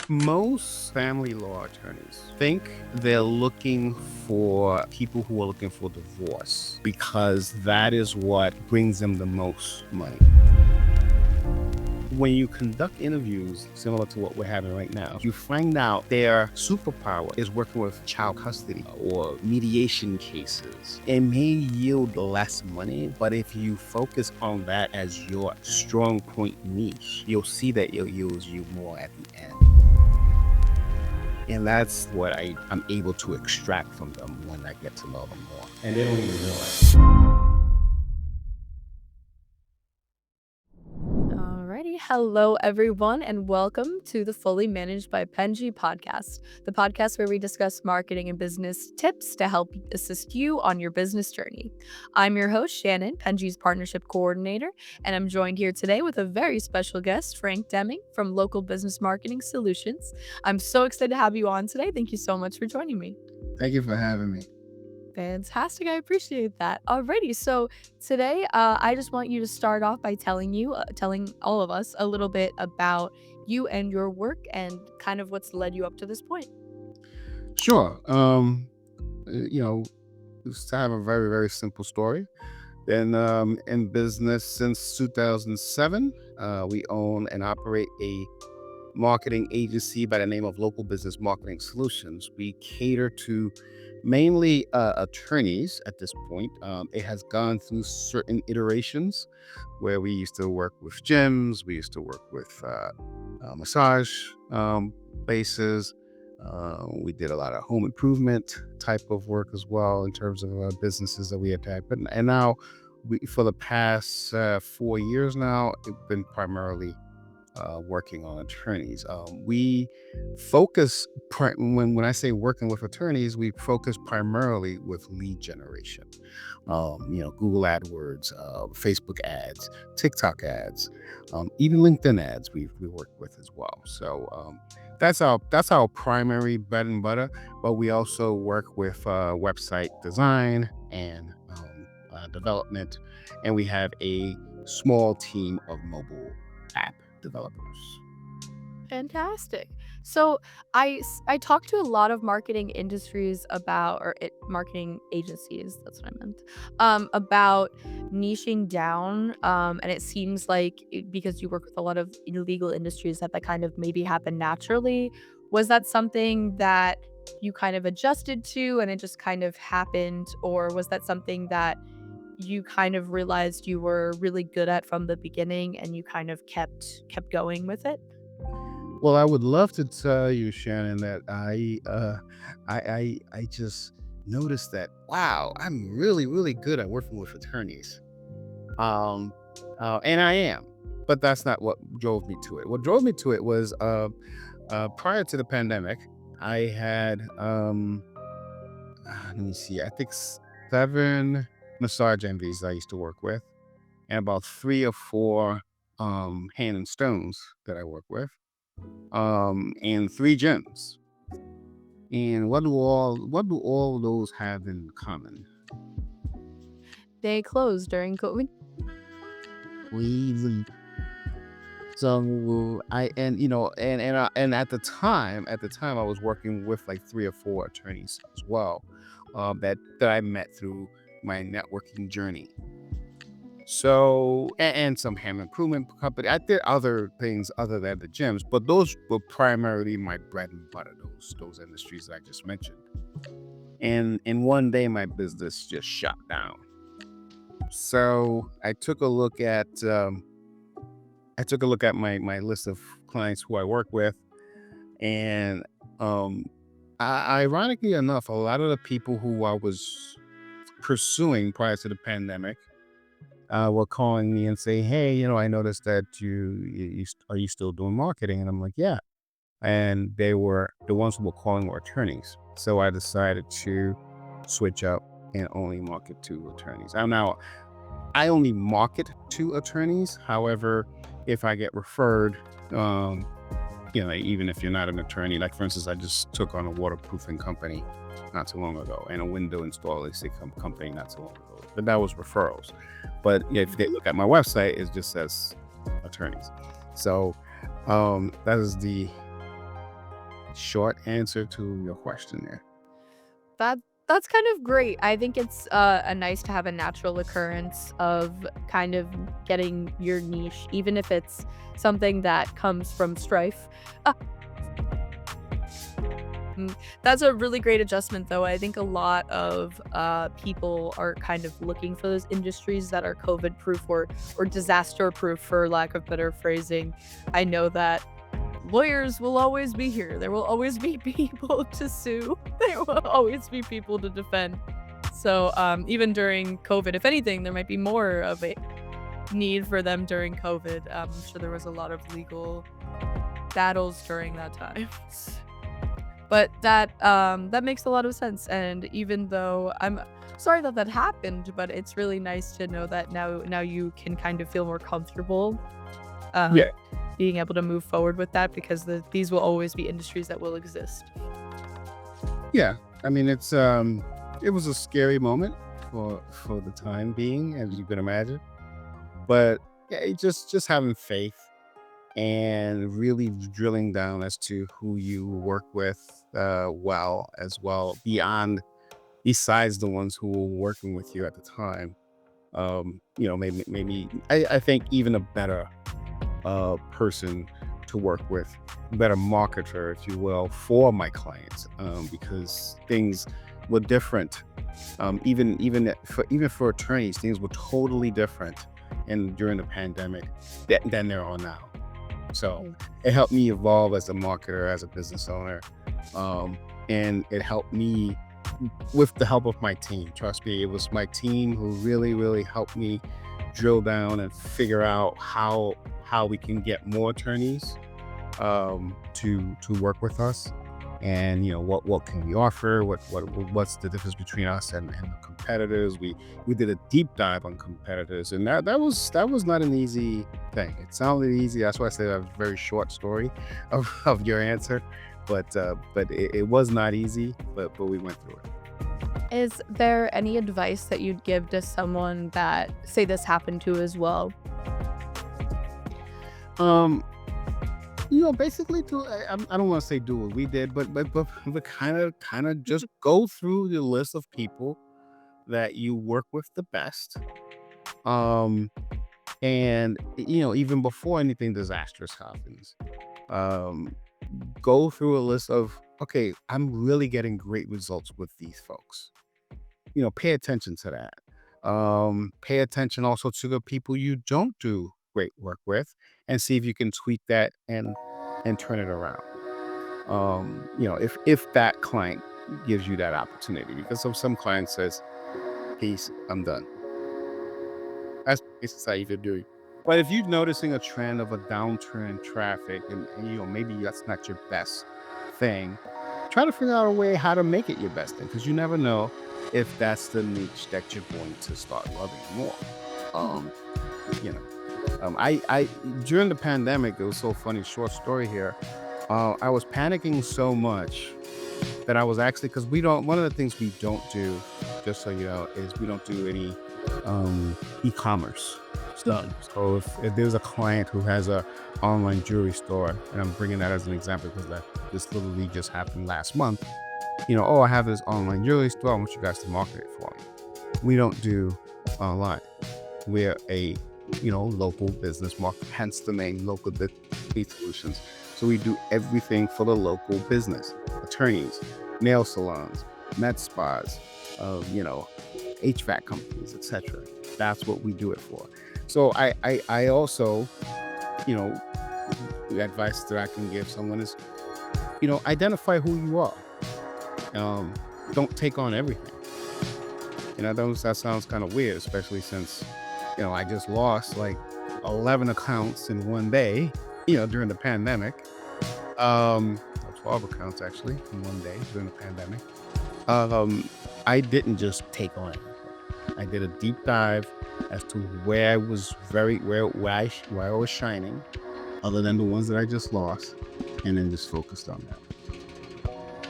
Most family law attorneys think they're looking for people who are looking for divorce because that is what brings them the most money. When you conduct interviews similar to what we're having right now, you find out their superpower is working with child custody or mediation cases. It may yield less money, but if you focus on that as your strong point niche, you'll see that it'll use you more at the end. And that's what I'm able to extract from them when I get to know them more. And they don't even realize. Alrighty. Hello, everyone, and welcome to the Fully Managed by Penji podcast, the podcast where we discuss marketing and business tips to help assist you on your business journey. I'm your host, Shannon, Penji's partnership coordinator, and I'm joined here today with a very special guest, Frank Deming from Local Business Marketing Solutions. I'm so excited to have you on today. Thank you so much for joining me. Thank you for having me. Fantastic. I appreciate that. Alrighty. So today, I just want you to start off by telling all of us a little bit about you and your work and kind of what's led you up to this point. Sure. Just to have a very, very simple story. Been in business since 2007. We own and operate a marketing agency by the name of Local Business Marketing Solutions. We cater to mainly attorneys at this point. It has gone through certain iterations where we used to work with gyms, we used to work with massage places. We did a lot of home improvement type of work as well in terms of businesses that we had type. And now, for the past 4 years now, it's been primarily working on attorneys. We focus when I say working with attorneys, we focus primarily with lead generation. Google AdWords, Facebook ads, TikTok ads, even LinkedIn ads. We work with as well. So that's our primary bread and butter. But we also work with website design and development, and we have a small team of mobile app developers. Fantastic. So I talked to a lot of marketing industries about, marketing agencies. That's what I meant. About niching down. And it seems like because you work with a lot of illegal industries that kind of maybe happened naturally. Was that something that you kind of adjusted to and it just kind of happened, or was that something that you kind of realized you were really good at from the beginning and you kind of kept going with it? Well, I would love to tell you, Shannon, that I just noticed that, wow, I'm really, really good at working with attorneys. Um, and I am, but that's not what drove me to it. What drove me to it was prior to the pandemic, I had let me see, I think 7 massage envies I used to work with, and about 3 or 4 hand and stones that I work with, and 3 gyms. And what do all those have in common? They closed during COVID. We So I and you know and at the time I was working with like 3 or 4 attorneys as well, that I met through my networking journey. So and some home improvement company. I did other things other than the gyms, but those were primarily my bread and butter. Those industries that I just mentioned. And one day my business just shut down. So I took a look at my list of clients who I work with, and um, ironically enough, a lot of the people who I was pursuing prior to the pandemic were calling me and saying, "Hey, I noticed that are you still doing marketing?" And I'm like, "Yeah." And they were the ones who were calling were attorneys. So I decided to switch up and only market to attorneys. I only market to attorneys. However, if I get referred, um, even if you're not an attorney, like for instance, I just took on a waterproofing company not too long ago and a window installation company not too long ago. But that was referrals. But if they look at my website, it just says attorneys. So that is short answer to your question there. That that's kind of great. I think it's, a nice to have a natural occurrence of kind of getting your niche, even if it's something that comes from strife. Uh, that's a really great adjustment, though. I think a lot of, people are kind of looking for those industries that are COVID proof or disaster proof, for lack of better phrasing. I know that lawyers will always be here. There will always be people to sue. There will always be people to defend. So, even during COVID, if anything, there might be more of a need for them during COVID. I'm sure there was a lot of legal battles during that time. But that makes a lot of sense. And even though I'm sorry that that happened, but it's really nice to know that now you can kind of feel more comfortable Yeah. um, being able to move forward with that because these will always be industries that will exist. Yeah. I mean, it was a scary moment for the time being, as you can imagine. But yeah, just having faith and really drilling down as to who you work with well as well besides the ones who were working with you at the time. Maybe I think even a better person to work with, better marketer, if you will, for my clients, because things were different. Even for attorneys, things were totally different, and during the pandemic, than they are now. So Mm. it helped me evolve as a marketer, as a business owner, and it helped me with the help of my team. Trust me, it was my team who really, really helped me drill down and figure out how we can get more attorneys to work with us, and what can we offer, what's the difference between us and the competitors. We did a deep dive on competitors, and that was not an easy thing. It sounded easy, that's why I said a very short story of your answer, but it was not easy, but we went through it. Is there any advice that you'd give to someone that, say, this happened to as well? um Basically, I don't want to say do what we did, but kind of just go through the list of people that you work with the best. Um, and even before anything disastrous happens, um, go through a list of, okay, I'm really getting great results with these folks. Pay attention to that. Pay attention also to the people you don't do great work with, and see if you can tweak that and turn it around. If that client gives you that opportunity, because some clients says, peace, I'm done. That's basically how you could do it. But if you're noticing a trend of a downturn in traffic, and maybe that's not your best thing, try to figure out a way how to make it your best thing, because you never know if that's the niche that you're going to start loving more. Mhm. Um, you know, I during the pandemic, it was so funny. Short story here. I was panicking so much that I was actually, because we don't. One of the things we don't do, just so you know, is we don't do any e-commerce stuff. Mhm. So if there's a client who has a online jewelry store, and I'm bringing that as an example because this literally just happened last month. Oh, I have this online jewelry store. I want you guys to market it for me. We don't do online. We're a local business market, hence the name local business solutions. So we do everything for the local business: attorneys, nail salons, med spas, HVAC companies, etc. That's what we do it for. So I also, you know the advice that I can give someone is, identify who you are. um don't take on everything. That sounds kind of weird, especially since I just lost like 11 accounts in one day, during the pandemic. Or 12 accounts actually in one day during the pandemic. Um, I didn't just take on everything. I did a deep dive as to where I was very where I was shining, other than the ones that I just lost, and then just focused on that.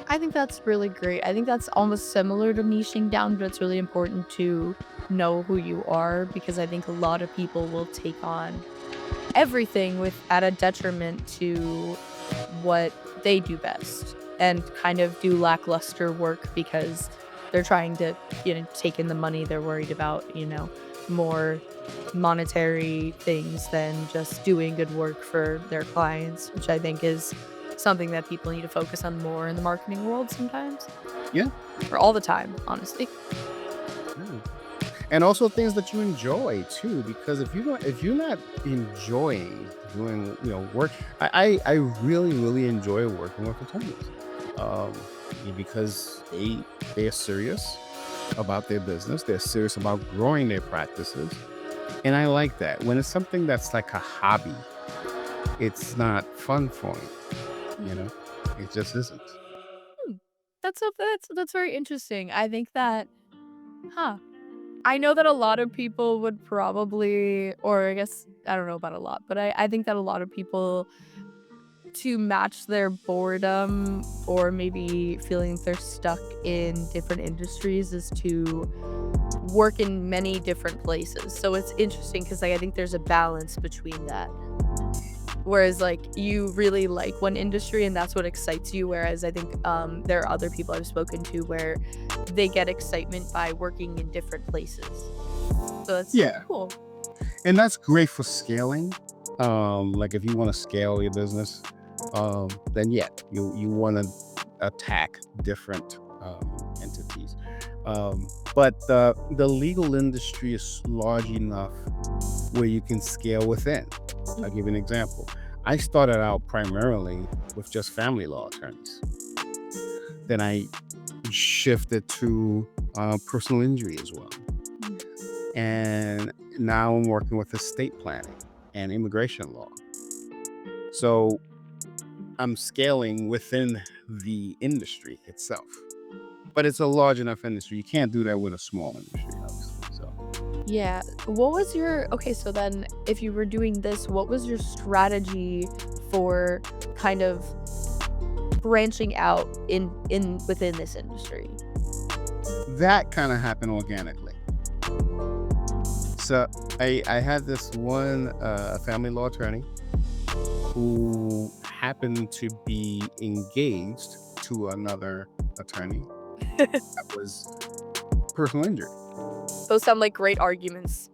I think that's really great. I think that's almost similar to niching down, but it's really important to know who you are because I think a lot of people will take on everything with at a detriment to what they do best and kind of do lackluster work because they're trying to, take in the money. They're worried about, more monetary things than just doing good work for their clients, which I think is something that people need to focus on more in the marketing world sometimes, Yeah. or all the time, honestly. Yeah. And also things that you enjoy too, because if you're not enjoying doing work, I really really enjoy working with attorneys, um, because they're serious about their business, they're serious about growing their practices, and I like that. When it's something that's like a hobby, it's not fun for me, you Mhm. know, it just isn't. Hmm. That's very interesting. I think that, huh. I know that a lot of people would probably, or I guess I don't know about a lot, but I think that a lot of people, to match their boredom or maybe feeling they're stuck in different industries, is to work in many different places. So it's interesting because I think there's a balance between that. Whereas, like, you really like one industry and that's what excites you, whereas I think, there are other people I've spoken to where they get excitement by working in different places. So that's Yeah, cool. and that's great for scaling. Like if you want to scale your business, then yeah, you want to attack different entities. But the legal industry is large enough where you can scale within. I'll give you an example. I started out primarily with just family law attorneys. Then I shifted to personal injury as well. Mhm. And now I'm working with estate planning and immigration law. So I'm scaling within the industry itself. But it's a large enough industry. You can't do that with a small industry, obviously. So Yeah. What was your Okay, so then if you were doing this, what was your strategy for kind of branching out in within this industry? that kind of happened organically. So I had this one family law attorney who happened to be engaged to another attorney that was personal injury. Those sound like great arguments.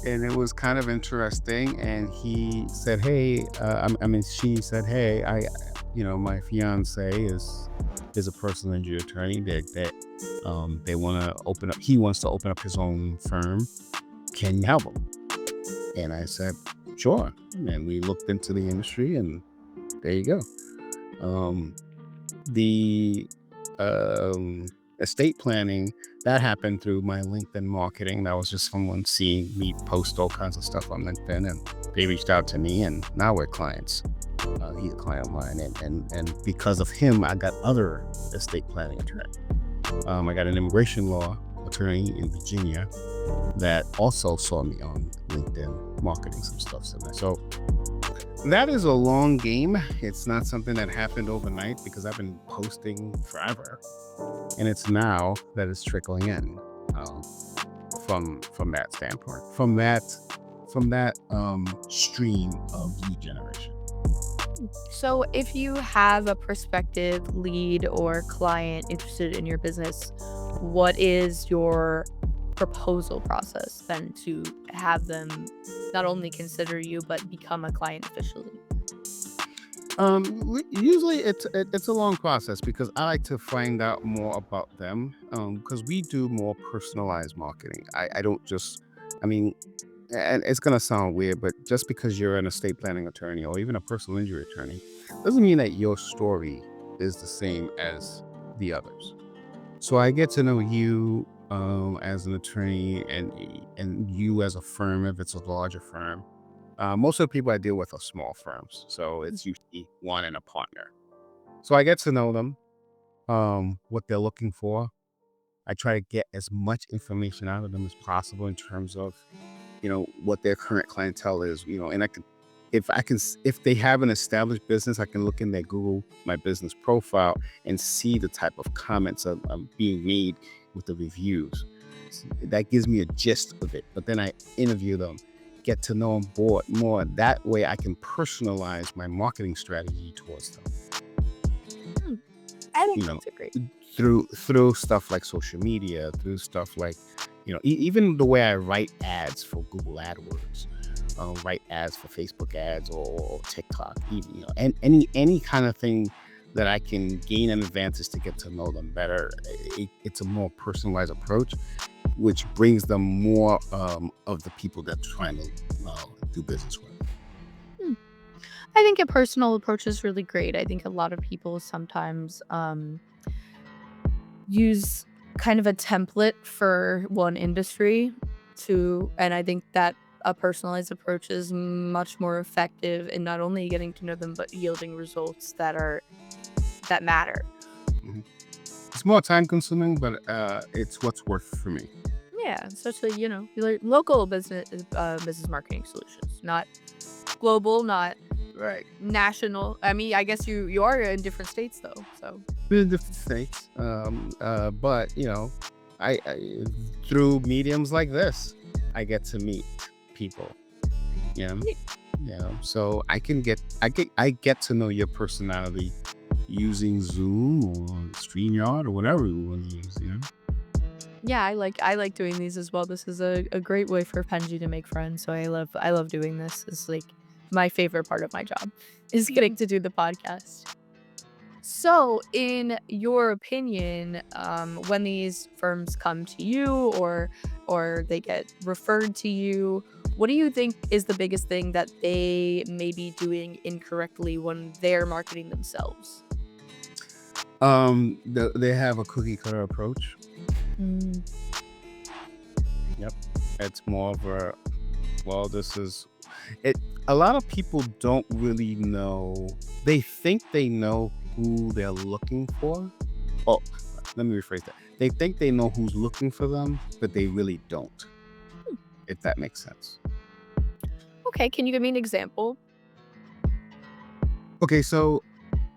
And it was kind of interesting. And he said, "Hey," I mean, she said, "Hey, my fiance is a personal injury attorney that they want to open up. He wants to open up his own firm. Can you help him?" And I said, "Sure." And we looked into the industry, and there you go. Um, the um, estate planning that happened through my LinkedIn marketing. That was just someone seeing me post all kinds of stuff on LinkedIn, and they reached out to me, and now we're clients. He's a client of mine, and because of him, I got other estate planning attorney. I got an immigration law attorney in Virginia that also saw me on LinkedIn marketing some stuff. So that is a long game. It's not something that happened overnight because I've been posting forever, and it's now that it's trickling in, um, from that standpoint, from that stream of lead generation. So if you have a prospective lead or client interested in your business, what is your proposal process then to have them not only consider you but become a client officially? Usually it's a long process because I like to find out more about them. Because we do more personalized marketing. I don't just, I mean, and it's gonna sound weird, but just because you're an estate planning attorney or even a personal injury attorney doesn't mean that your story is the same as the others. So I get to know you as an attorney, and you as a firm if it's a larger firm. Most of the people I deal with are small firms, so it's usually one and a partner. So I get to know them, what they're looking for. I try to get as much information out of them as possible in terms of what their current clientele is. And if they have an established business, I can look in their Google My Business profile and see the type of comments being made with the reviews. That gives me a gist of it. But then I interview them, get to know them more. That way I can personalize my marketing strategy towards them. Hmm, I think You know, that's a great. through stuff like social media, through stuff like, even the way I write ads for Google AdWords, write ads for Facebook ads or TikTok, even, and any kind of thing that I can gain an advantage to get to know them better. It's a more personalized approach, which brings them more of the people that trying to do business with. Hmm. I think a personal approach is really great. I think a lot of people sometimes use kind of a template for one industry and I think that a personalized approach is much more effective in not only getting to know them but yielding results that matter. Mhm. It's more time consuming, but it's what's worth for me. Yeah, especially, like local business marketing solutions, not global, not Right. national. I mean, I guess you are in different states though. So, We're in different states, but I through mediums like this, I get to meet people. You know, yeah, so I get to know your personality using Zoom or StreamYard or whatever you want to use. yeah, I like doing these as well. This is a great way for Penji to make friends. So I love doing this. It's like my favorite part of my job is getting to do the podcast. So, in your opinion, when these firms come to you or they get referred to you, what do you think is the biggest thing that they may be doing incorrectly when they're marketing themselves? They have a cookie cutter approach. Mm, Yep, it's more of a, well, this is it. A lot of people don't really know. They think they know who they're looking for. Oh, let me rephrase that. They think they know who's looking for them, but they really don't, hmm, if that makes sense. okay, can you give me an example? Okay, so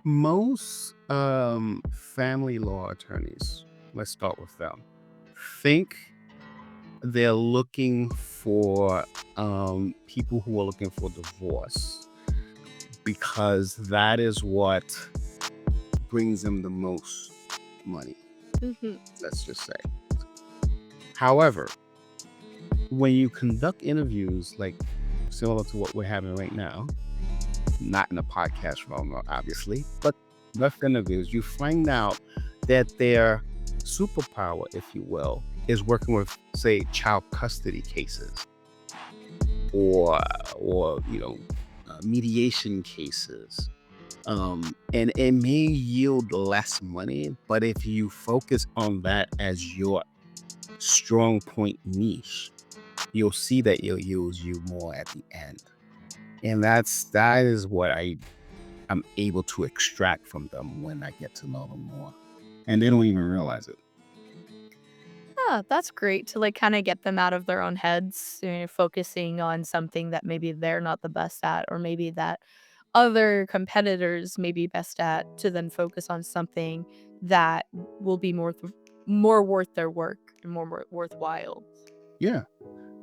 most family law attorneys, let's start with them, think they're looking for people who are looking for divorce because that is what brings them the most money, Mhm. let's just say. However, when you conduct interviews like similar to what we're having right now, not in a podcast form, obviously, but rough interviews, you find out that their superpower, if you will, is working with, say, child custody cases or mediation cases. And it may yield less money, but if you focus on that as your strong point niche, you'll see that it'll use you more at the end. And that is what I'm able to extract from them when I get to know them more. And they don't even realize it. Yeah, that's great to like kind of get them out of their own heads, focusing on something that maybe they're not the best at, or maybe that other competitors may be best at, to then focus on something that will be more worth their work and more worthwhile. Yeah.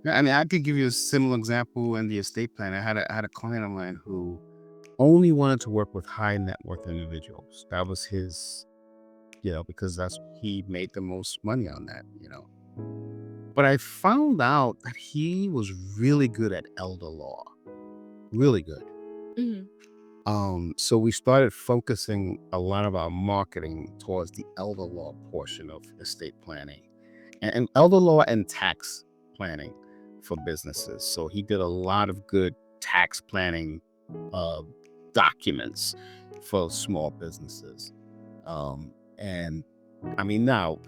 Yeah, I mean, I could give you a similar example in the estate plan. I had a client of mine who only wanted to work with high net worth individuals. That was his, because he made the most money on that. But I found out that he was really good at elder law, really good. Mhm. So we started focusing a lot of our marketing towards the elder law portion of estate planning and elder law and tax planning for businesses. So he did a lot of good tax planning uh, documents for small businesses. And I mean, now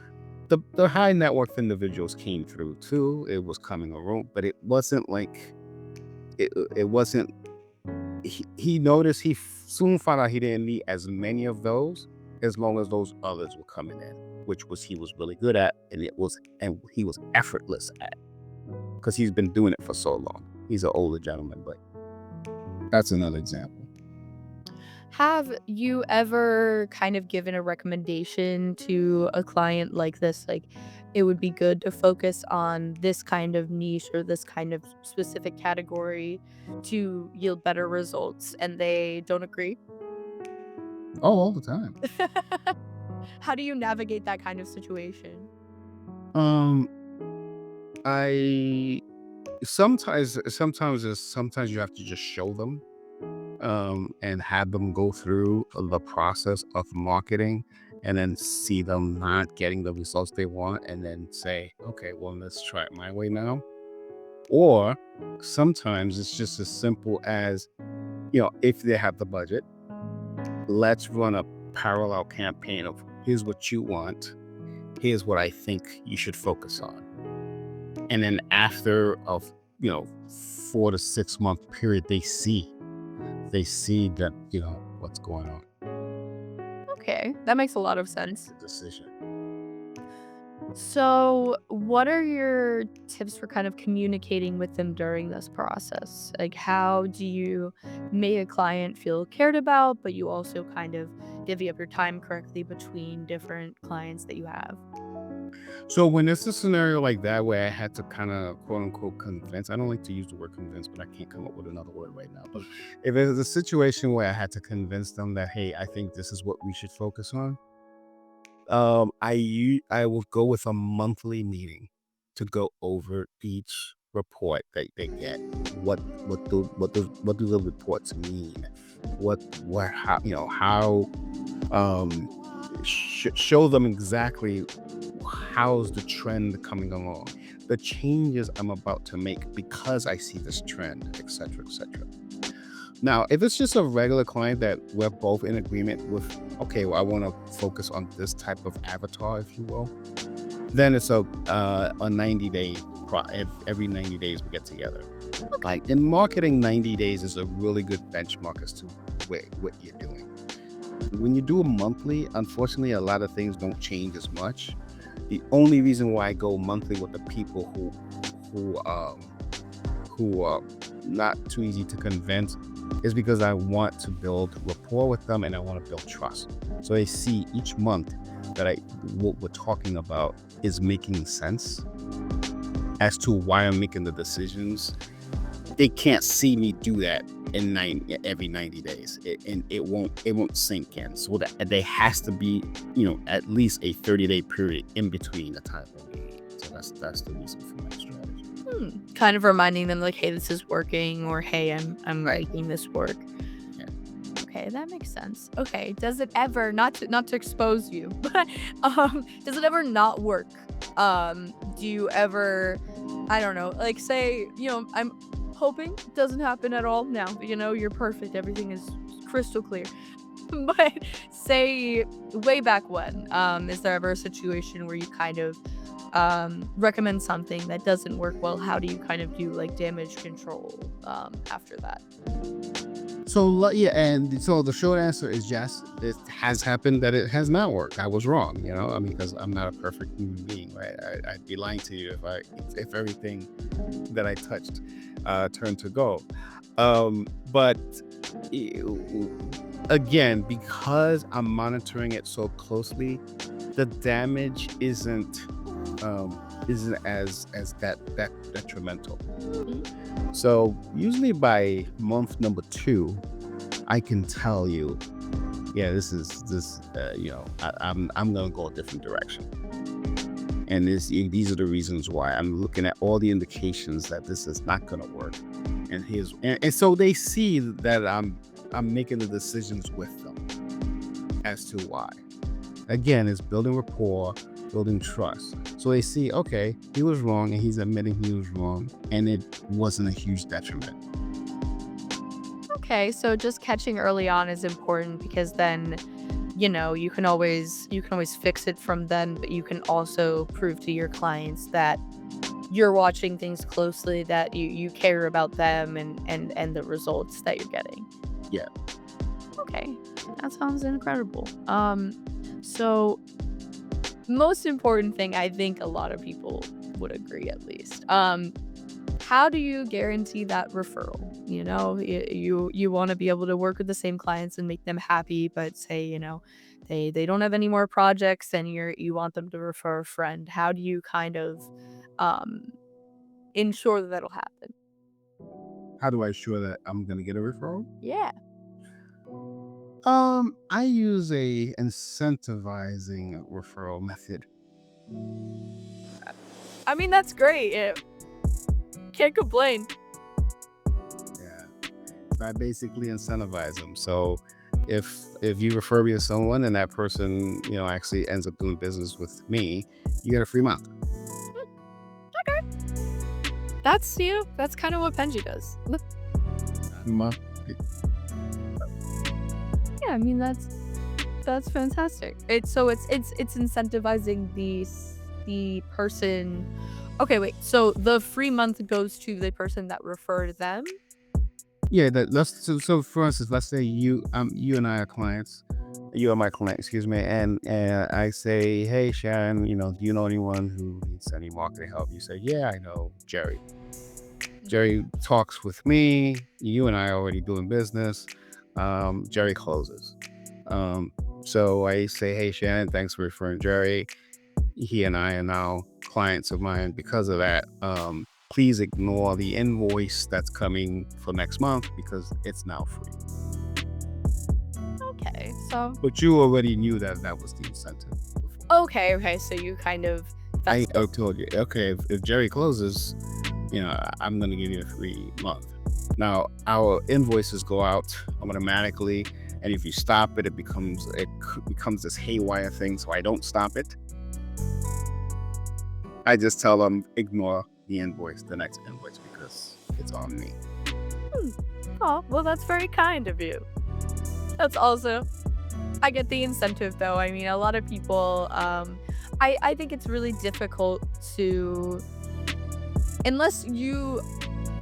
the high net worth individuals came through too. It was coming around, but it wasn't like it wasn't. He noticed soon found out he didn't need as many of those as long as those others were coming in, which was he was really good at, and he was effortless at because he's been doing it for so long. He's an older gentleman, but that's another example. Have you ever kind of given a recommendation to a client like this? Like, it would be good to focus on this kind of niche or this kind of specific category to yield better results, and they don't agree? Oh, all the time. How do you navigate that kind of situation? Um, I sometimes you have to just show them, and have them go through the process of marketing, and then see them not getting the results they want, and then say, okay, well, let's try it my way now. Or sometimes it's just as simple as, if they have the budget, let's run a parallel campaign of here's what you want, here's what I think you should focus on. And then after of, 4 to 6 month period, they see that, what's going on, Okay, that makes a lot of make sense. the decision. So, what are your tips for kind of communicating with them during this process? Like, how do you make a client feel cared about, but you also kind of divvy up your time correctly between different clients that you have? So when it's a scenario like that where I had to kind of quote unquote convince, I don't like to use the word convince, but I can't come up with another word right now. But if it's a situation where I had to convince them that, hey, I think this is what we should focus on, I will go with a monthly meeting to go over each report that they get. What do the reports mean? What how how um show them exactly how's the trend coming along, the changes I'm about to make because I see this trend, etc., etc. Now, if it's just a regular client that we're both in agreement with, okay, well, I want to focus on this type of avatar, if you will, then it's a 90-day every 90 days we get together. Okay. Like in marketing, 90 days is a really good benchmark as to what you're doing. When you do a monthly, unfortunately, a lot of things don't change as much. The only reason why I go monthly with the people who um who are not too easy to convince is because I want to build rapport with them and I want to build trust. So they see each month that I what we're talking about is making sense as to why I'm making the decisions. They can't see me do that in every 90 days. And it won't sink in. So that there has to be, at least a 30-day period in between the time that we meet. So that's the reason for my strategy. Kind of reminding them like, "Hey, this is working," or, "Hey, I'm Right. making this work." Yeah. Okay, that makes sense. Okay, does it ever, not to expose you, but, does it ever not work? Do you ever, I don't know, like, say, I'm hoping it doesn't happen at all now, you're perfect, everything is crystal clear. But say way back when, is there ever a situation where you kind of, recommend something that doesn't work well? How do you kind of do, like, damage control, after that? So yeah, and so the short answer is yes. It has happened that it has not worked. I was wrong, I mean, because I'm not a perfect human being, right? I'd be lying to you if everything that I touched turned to gold. But e- again, because I'm monitoring it so closely, the damage isn't as that detrimental. Mhm. So usually by month number 2, I can tell you, yeah, this I'm gonna go a different direction. And these are the reasons why I'm looking at all the indications that this is not gonna work. And so they see that I'm making the decisions with them as to why. Again, it's building rapport, building trust. So they see, okay, he was wrong and he's admitting he was wrong, and it wasn't a huge detriment. Okay, so just catching early on is important because then, you can always fix it from then, but you can also prove to your clients that you're watching things closely, that you care about them and the results that you're getting. Yeah. Okay, that sounds incredible. So most important thing, I think a lot of people would agree at least. how do you guarantee that referral? You know, you want to be able to work with the same clients and make them happy, but say, they don't have any more projects and you want them to refer a friend. How do you kind of um ensure that that'll happen? How do I ensure that I'm going to get a referral? Yeah. I use a incentivizing referral method. I mean, that's great. Can't complain. Yeah, I basically incentivize them. So if you refer me to someone and that person, actually ends up doing business with me, you get a free month. Okay. That's kind of what Penji does. Free month. Yeah, I mean that's fantastic. It's incentivizing the person. Okay, wait. So the free month goes to the person that referred them. Yeah, so for instance, let's say you and I are clients. You are my client, excuse me, and I say, hey Sharon, do you know anyone who needs any marketing help? You say, yeah, I know Jerry. Jerry talks with me. You and I are already doing business. Jerry closes. Um, so I say, hey Shannon, thanks for referring Jerry. He and I are now clients of mine because of that. Please ignore the invoice that's coming for next month because it's now free. Okay. So But you already knew that that was the incentive before. okay. So you kind of I told you, okay, if Jerry closes, I'm going to give you a free month. Now, our invoices go out automatically, and if you stop it, it becomes this haywire thing. So I don't stop it. I just tell them ignore the invoice, the next invoice, because it's on me. Hmm. Oh, well, that's very kind of you. That's also I get the incentive though. I mean, a lot of people I think it's really difficult to unless you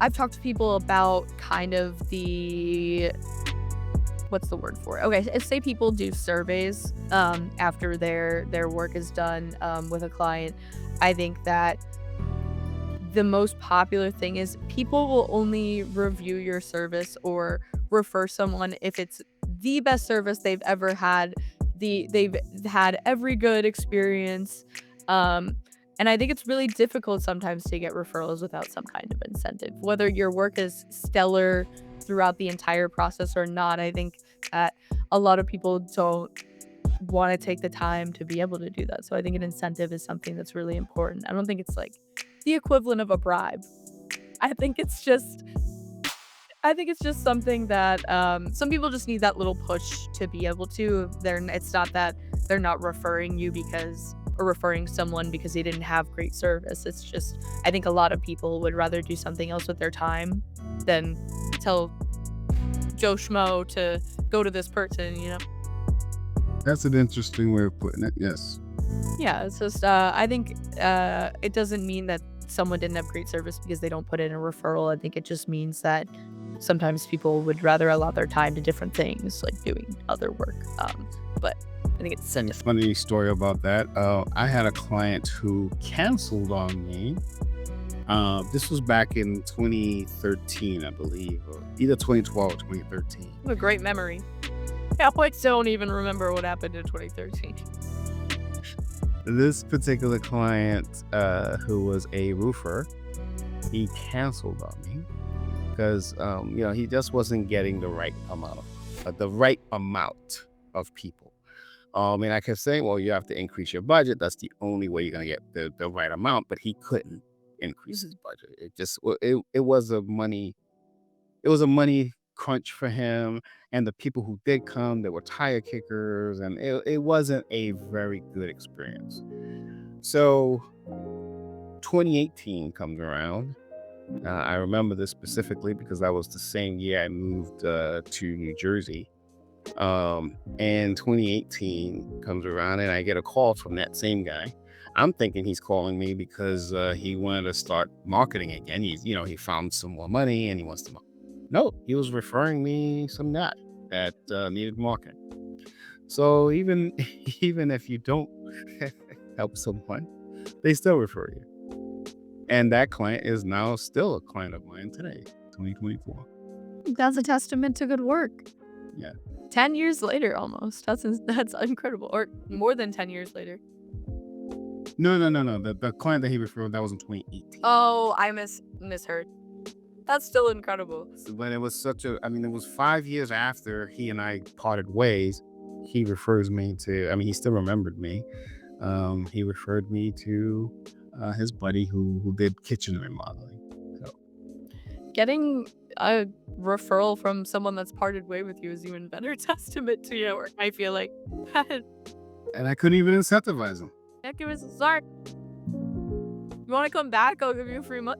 I've talked to people about kind of the what's the word for it? Okay, say people do surveys after their work is done with a client. I think that the most popular thing is people will only review your service or refer someone if it's the best service they've ever had. They've had every good experience. Um, and I think it's really difficult sometimes to get referrals without some kind of incentive. Whether your work is stellar throughout the entire process or not, I think that a lot of people don't want to take the time to be able to do that. So I think an incentive is something that's really important. I don't think it's like the equivalent of a bribe. I think it's just I think it's just something that some people just need that little push to be able to. It's not that they're not referring you because or referring someone because they didn't have great service. It's just I think a lot of people would rather do something else with their time than tell Joe Schmo to go to this person. That's an interesting way of putting it. Yes. Yeah, it's just I think it doesn't mean that someone didn't have great service because they don't put in a referral. I think it just means that sometimes people would rather allow their time to different things, like doing other work. But I think it's And a funny story about that. I had a client who canceled on me. This was back in 2013, I believe, or either 2012 or 2013. a great memory. Yeah, I don't even remember what happened in 2013. This particular client, who was a roofer, he canceled on me because he just wasn't getting the right amount of people. And I kept saying, well, you have to increase your budget. That's the only way you're gonna get the right amount. But he couldn't increase his budget. It was a money crunch for him. And the people who did come, they were tire kickers, and it wasn't a very good experience. So 2018 comes around. I remember this specifically because that was the same year I moved to New Jersey. And 2018 comes around, and I get a call from that same guy. I'm thinking he's calling me because he wanted to start marketing again. He found some more money and he wants to. No, he was referring me some guy that needed marketing. So even even if you don't help someone, they still refer you. And that client is now still a client of mine today, 2024. That's a testament to good work. Yeah. 10 years later almost. That's incredible. Or more than 10 years later. No. The client that he referred, that was in 2018. Oh, I misheard. That's still incredible. But it was it was 5 years after he and I parted ways. He refers me to, he still remembered me. He referred me to his buddy who did kitchen remodeling. So, Getting a referral from someone that's parted way with you is even better testament to your work, I feel like. and I couldn't even incentivize him. Heck, it was Zark. You want to come back? I'll give you a free month.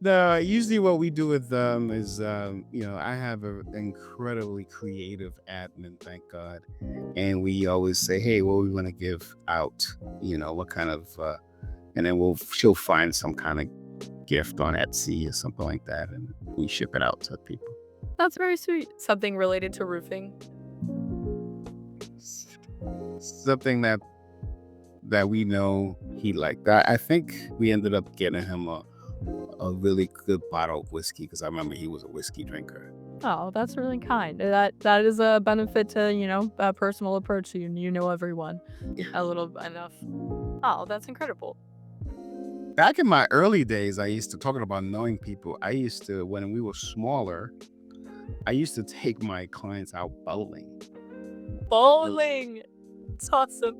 Usually what we do with them is, I have an incredibly creative admin, thank God, and we always say, hey, what we want to give out, what kind of, and then she'll find some kind of gift on Etsy or something like that, and we ship it out to people. That's very sweet. Something related to roofing. Something that we know he liked. I think we ended up getting him a really good bottle of whiskey because I remember he was a whiskey drinker. Oh, that's really kind. That is a benefit to, a personal approach. You know everyone a little enough. Oh, that's incredible. Back in my early days, I used to, talking about knowing people, when we were smaller, I used to take my clients out bowling. Bowling. It's awesome.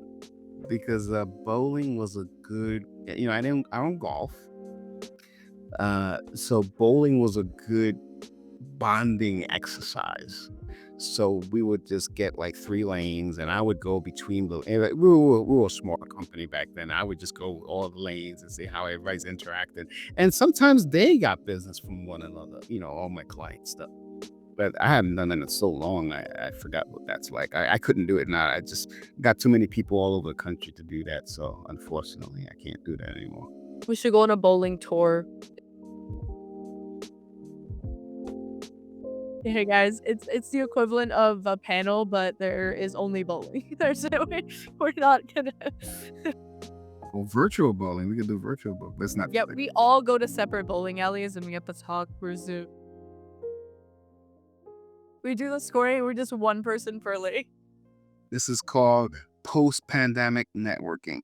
Because bowling was a good, I don't golf. So bowling was a good bonding exercise. So we would just get like 3 lanes, and I would go between we were a smaller company back then. I would just go all the lanes and see how everybody's interacting. And sometimes they got business from one another, all my client stuff. But I haven't done that in so long, I forgot what that's like. I couldn't do it now. I just got too many people all over the country to do that. So unfortunately, I can't do that anymore. We should go on a bowling tour. Hey guys, it's the equivalent of a panel, but there is only bowling. We're not gonna. Well, virtual bowling, we can do virtual bowling. That's not. Yeah, we all go to separate bowling alleys and we have to talk. We do the scoring. We're just one person per lane. This is called post-pandemic networking.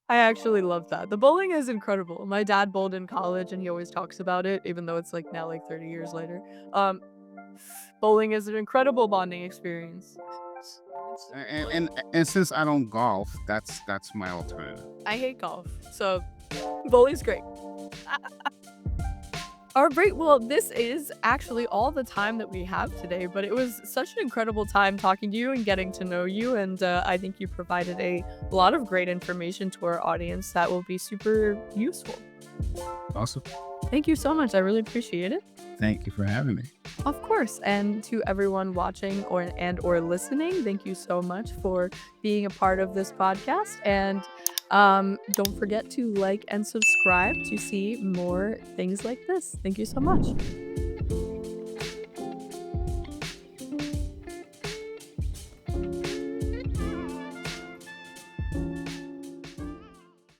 I actually love that. The bowling is incredible. My dad bowled in college and he always talks about it, even though it's now 30 years later. Bowling is an incredible bonding experience. And since I don't golf, that's my alternative. I hate golf, so bowling's great. All right, well, this is actually all the time that we have today, but it was such an incredible time talking to you and getting to know you, and I think you provided a lot of great information to our audience that will be super useful. Awesome. Thank you so much. I really appreciate it. Thank you for having me. Of course, and to everyone watching or listening, thank you so much for being a part of this podcast, and don't forget to like and subscribe to see more things like this. Thank you so much.